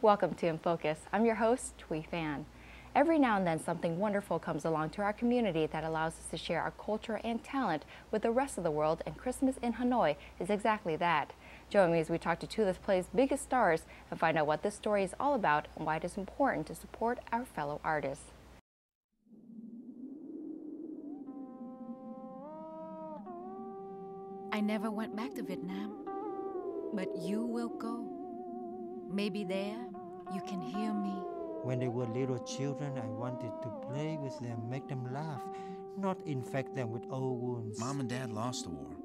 Welcome to In Focus. I'm your host, Thuy Phan. Every now and then something wonderful comes along to our community that allows us to share our culture and talent with the rest of the world, and Christmas in Hanoi is exactly that. Join me as we talk to two of this play's biggest stars and find out what this story is all about and why it is important to support our fellow artists. I never went back to Vietnam, but you will go. Maybe there you can hear me. When they were little children, I wanted to play with them, make them laugh, not infect them with old wounds. Mom and Dad lost the war.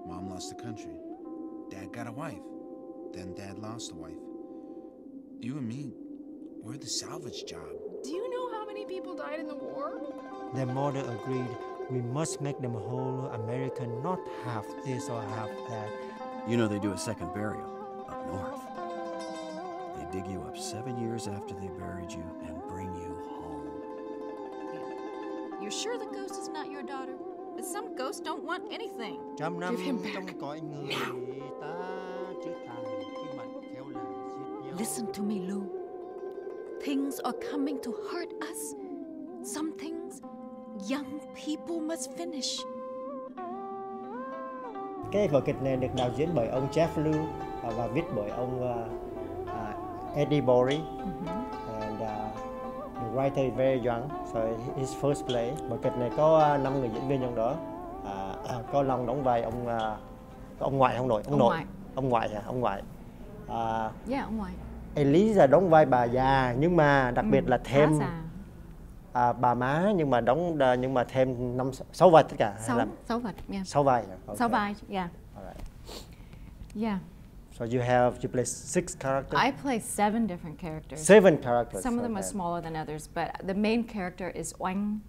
Mom lost the country. Dad got a wife. Then Dad lost a wife. You and me, we're the salvage job. Do you know how many people died in the war? Their mother agreed, we must make them whole American, not half this or half that. You know they do a second burial up north. They dig you up 7 years after they buried you and bring you home. You're sure the ghost is not your daughter? But some ghosts don't want anything. Trăm năm Give him back. trong cõi người ta chỉ tài khi mạnh khéo léo giết nhau. Listen to me, Lou. Things are coming to hurt us. Some things young people must finish. Cái vở kịch này được đạo diễn bởi ông Jeff Liu và viết bởi ông Eddie Bory. And the writer is very young, so his first play. Vở kịch này có 5 người diễn viên trong đó. Có Long đóng vai ông ngoại không nội, ông ngoại hả? Ông ngoại. Yeah, ông ngoại. Elisa đóng vai bà già, nhưng mà đặc biệt là thêm bà má, nhưng mà thêm 6 vai tất cả. 6 vật, yeah. 6 vai. Okay. 6 vai, yeah. Alright. Yeah. So you play 6 characters? I play 7 different characters. 7 characters. Some of them are smaller than others, but the main character is Oanh.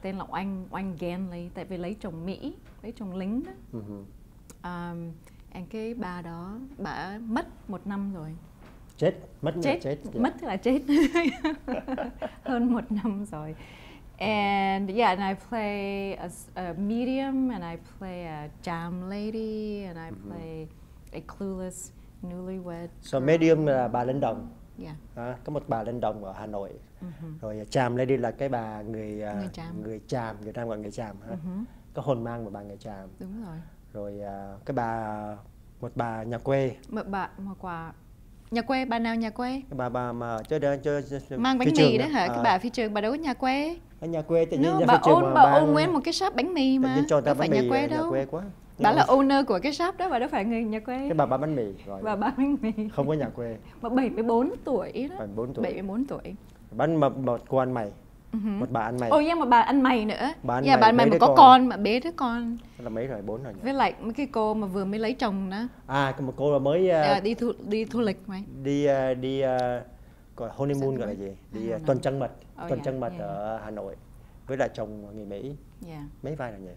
Tên là Oanh Ganley, tại vì lấy chồng Mỹ, lấy chồng lính đó. And cái bà đó, bà mất 1 năm rồi. Chết. Mất thì là chết. Hơn 1 năm rồi. And yeah, and I play a medium, and I play a jam lady, and I play a clueless newlywed. So medium là bà lên đồng. Yeah. Có một bà lên đồng ở Hà Nội. Rồi jam lady là cái bà người chàm, người ta gọi người chàm. Có hồn mang một bà người chàm. Đúng rồi. Rồi một bà nhà quê. Nhà quê, bà nào nhà quê? Bà mà chơi mang bánh mì đó hả? Cái bà phi trường, bà đâu có nhà quê. Ở nhà quê tự nhiên bà ôn nguyên một cái shop bánh mì mà. Đâu phải nhà quê đâu. Quê quá. Bà là owner của cái shop đó, bà đâu phải người nhà quê. Cái bà bán bánh mì rồi. Bà bán bánh mì. Không có nhà quê. Bà 74 tuổi đó. 74 tuổi. Bán một cô ăn mày. Một bà ăn mày. Yeah, một bà ăn mày nữa. Bà ăn mày mà có con mà bế đứa con. Là mấy rồi, 4 rồi nhỉ? Với lại mấy cái cô mà vừa mới lấy chồng đó. Một cô là mới đi thu lịch mày. Đi gọi honeymoon gọi là gì? Đi tuần trăng mật, ở Hà Nội với lại chồng người Mỹ. Yeah. Mấy vai là nhỉ?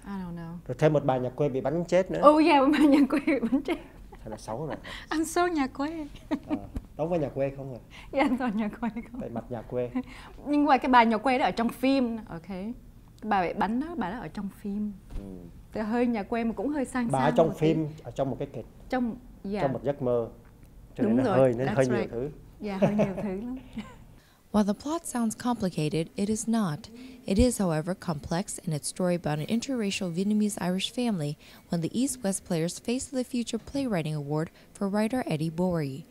I don't know. Rồi thêm một bà nhà quê bị bắn chết nữa. Một bà nhà quê bị bắn chết. Thật là 6 rồi. Anh số nhà quê. Đóng vai nhà quê không rồi? Dạ, anh toàn nhà quê không. Tại mặt nhà quê. Nhưng mà cái bà nhà quê đó ở trong phim, ok. Bà bị bắn đó, bà đó ở trong phim. Thì hơi nhà quê mà cũng hơi sang. Bà ở trong phim, ở trong một cái kịch. Trong một giấc mơ. Cho nên nó hơi nhiều thứ. Dạ, hơi nhiều thứ lắm. While the plot sounds complicated, it is not. It is, however, complex in its story about an interracial Vietnamese-Irish family when the East-West players face the Future Playwriting Award for writer Eddie Bory.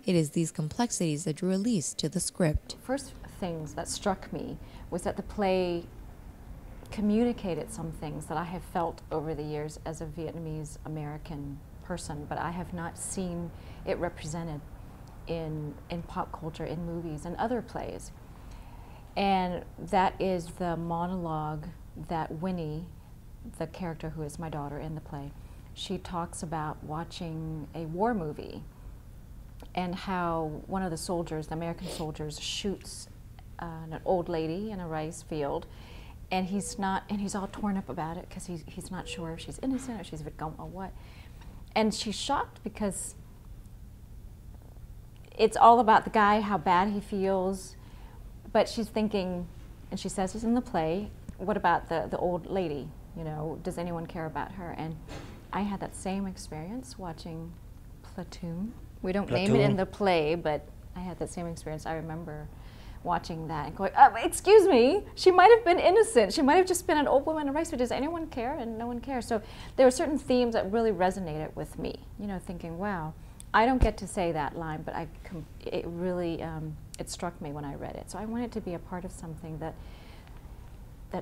It is these complexities that drew Elise to the script. First things that struck me was that the play communicated some things that I have felt over the years as a Vietnamese-American person, but I have not seen it represented in pop culture, in movies and other plays. And that is the monologue that Winnie, the character who is my daughter in the play, she talks about watching a war movie and how one of the soldiers, the American soldiers, shoots an old lady in a rice field, and he's all torn up about it because he's not sure if she's innocent or she's victim or what. And she's shocked because it's all about the guy, how bad he feels, but she's thinking, and she says this in the play, what about the old lady? You know, does anyone care about her? And I had that same experience watching Platoon We don't name it in the play, but I had that same experience. I remember watching that and going, excuse me, she might have been innocent. She might have just been an old woman in a rice field. Does anyone care? And no one cares. So there were certain themes that really resonated with me, you know, thinking, wow, I don't get to say that line, but it really, it struck me when I read it. So I wanted to be a part of something that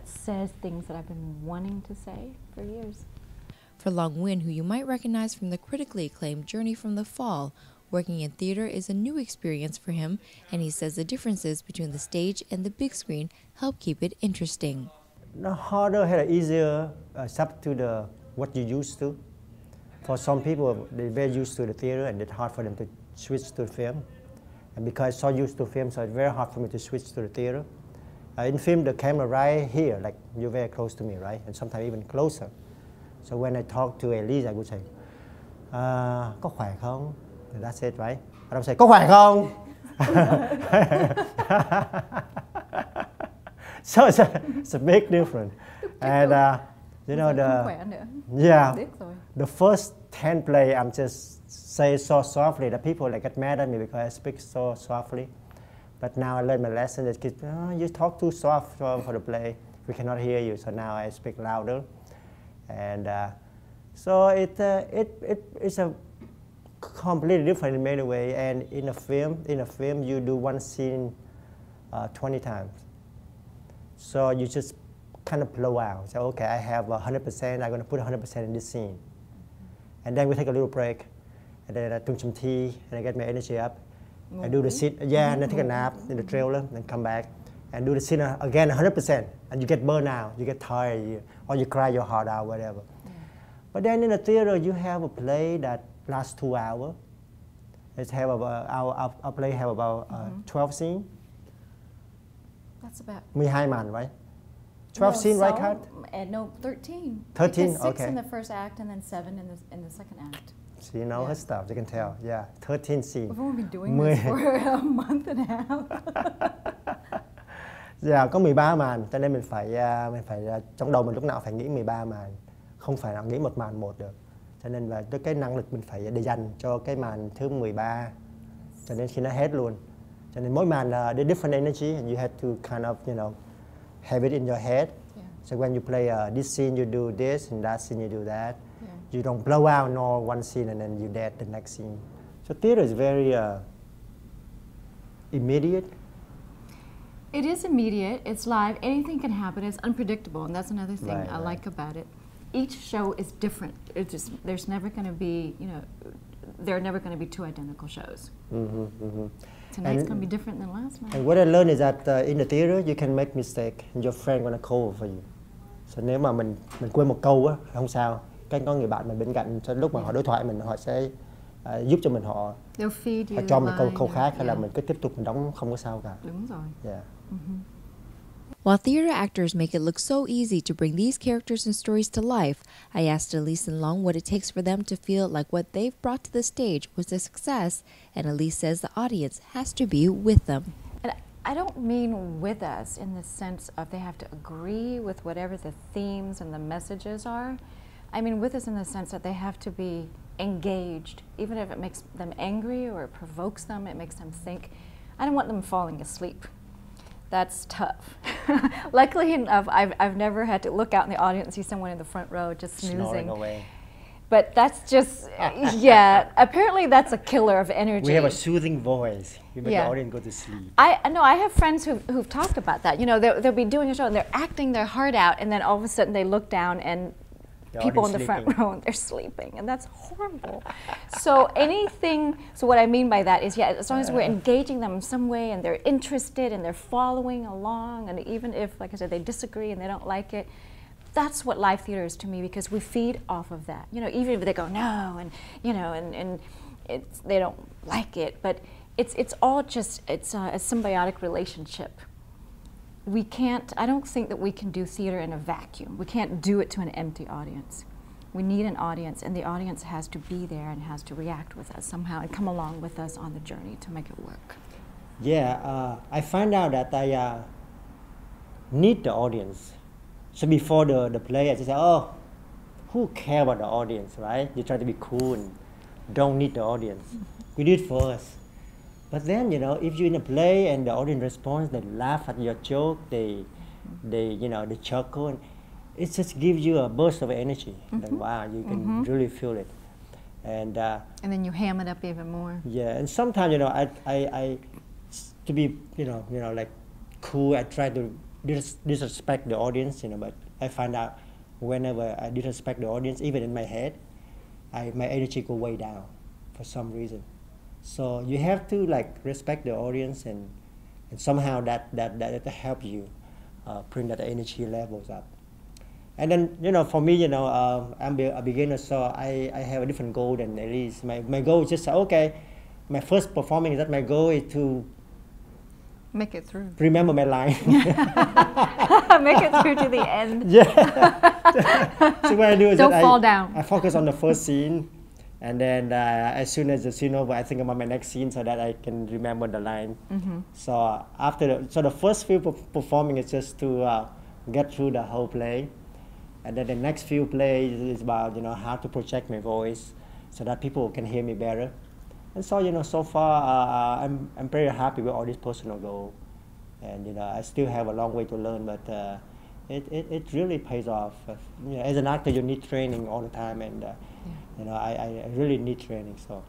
says things that I've been wanting to say for years. For Long Nguyen, who you might recognize from the critically acclaimed Journey from the Fall, working in theater is a new experience for him, and he says the differences between the stage and the big screen help keep it interesting. The harder or easier sub to what you used to. For some people, they're very used to the theater, and it's hard for them to switch to film. And because I'm so used to film, so it's very hard for me to switch to the theater. In film, the camera right here, like you're very close to me, right? And sometimes even closer. So when I talk to Elise, I would say, có khỏe không? And that's it, right? I don't say, có khỏe không? So it's a big difference. And you know, the first 10 play, I'm just say so softly that people like get mad at me because I speak so softly. But now I learned my lesson that kids, you talk too soft for the play. We cannot hear you. So now I speak louder. And so it's a completely different in many ways. And in a film, you do one scene 20 times. So you just kind of blow out. So okay, I have 100%. I'm going to put 100% in this scene. And then we take a little break. And then I drink some tea, and I get my energy up. I do the scene, and then take a nap in the trailer, then come back and do the scene again 100%. And you get burned out, you get tired, or you cry your heart out, whatever. Yeah. But then in the theater, you have a play that lasts 2 hours. It's have about, our play have about 12 scenes. That's about 12 màn, right? 12 scenes, right, Kat? No, 13. 13, because 6 okay. in the first act and then 7 in the second act. So you know her stuff, you can tell. Yeah, 13 scenes. We've only been doing this for a month and a half. Dạ, có 13 màn, cho nên mình phải trong đầu mình lúc nào phải nghĩ 13 màn, không phải là nghĩ một màn một được. Cho nên là cái năng lực mình phải để dành cho cái màn thứ 13, cho nên khi nó hết luôn. Cho nên mỗi màn là different energy, and you have to kind of, you know, have it in your head. Yeah. So when you play this scene, you do this, and that scene, you do that. Yeah. You don't blow out no one scene and then you dead the next scene. So theater is very immediate. It is immediate, it's live, anything can happen, it's unpredictable, and that's another thing I like about it. Each show is different. It's just, there's never going to be, you know, there are never going to be 2 identical shows. Tonight's going to be different than last night. And what I learned is that in the theater, you can make mistake, and your friend going to cover for you. So nếu mà mình quên một câu á, không sao. Cái có người bạn mình bên cạnh, lúc mà họ đối thoại mình, họ sẽ giúp cho mình, họ cho mình câu khác, hay là mình cứ tiếp tục mình đóng không có sao cả. Đúng rồi. Yeah. While theater actors make it look so easy to bring these characters and stories to life, I asked Elise and Long what it takes for them to feel like what they've brought to the stage was a success, and Elise says the audience has to be with them. And I don't mean with us in the sense of they have to agree with whatever the themes and the messages are. I mean with us in the sense that they have to be engaged, even if it makes them angry or it provokes them, it makes them think. I don't want them falling asleep. That's tough. Luckily enough, I've never had to look out in the audience and see someone in the front row just snoozing. Snoring away. But that's just, yeah, apparently that's a killer of energy. We have a soothing voice. You make the audience go to sleep. I have friends who've talked about that. You know, they'll be doing a show and they're acting their heart out, and then all of a sudden they look down and people in the front row, and they're sleeping, and that's horrible. So what I mean by that is, yeah, as long as we're engaging them in some way and they're interested and they're following along, and even if, like I said, they disagree and they don't like it, that's what live theater is to me, because we feed off of that. You know, even if they go no, and you know, and they don't like it, but it's all just, it's a symbiotic relationship. We can't, I don't think that we can do theater in a vacuum. We can't do it to an empty audience. We need an audience, and the audience has to be there and has to react with us somehow and come along with us on the journey to make it work. Yeah, I find out that I need the audience. So before the play, I just say, oh, who cares about the audience, right? You try to be cool and don't need the audience. we do it first. But then, you know, if you're in a play and the audience responds, they laugh at your joke, they chuckle, and it just gives you a burst of energy. Like, wow, you can really feel it. And then you ham it up even more. yeah, and sometimes, you know, I to be, you know, like cool, I try to disrespect the audience, you know, but I find out whenever I disrespect the audience, even in my head, my energy go way down for some reason. So you have to like respect the audience, and somehow that help you bring that energy levels up. And then, you know, for me, you know, I'm a beginner, so I have a different goal than Elise. My goal is just, okay, my first performing, that my goal is to make it through. Remember my line. Make it through to the end. Yeah. So what I do is don't fall down. I focus on the first scene, and then as soon as the scene over, I think about my next scene so that I can remember the line. So so the first few performing is just to get through the whole play. And then the next few plays is about, you know, how to project my voice so that people can hear me better. And so, you know, so far I'm very happy with all this personal goal. And, you know, I still have a long way to learn, but it really pays off. You know, as an actor, you need training all the time, and you know, I really need training. So.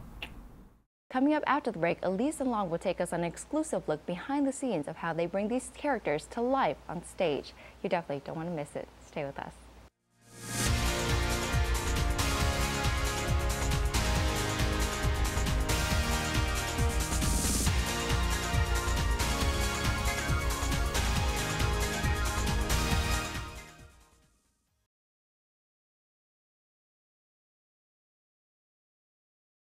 Coming up after the break, Elise and Long will take us on an exclusive look behind the scenes of how they bring these characters to life on stage. You definitely don't want to miss it. Stay with us.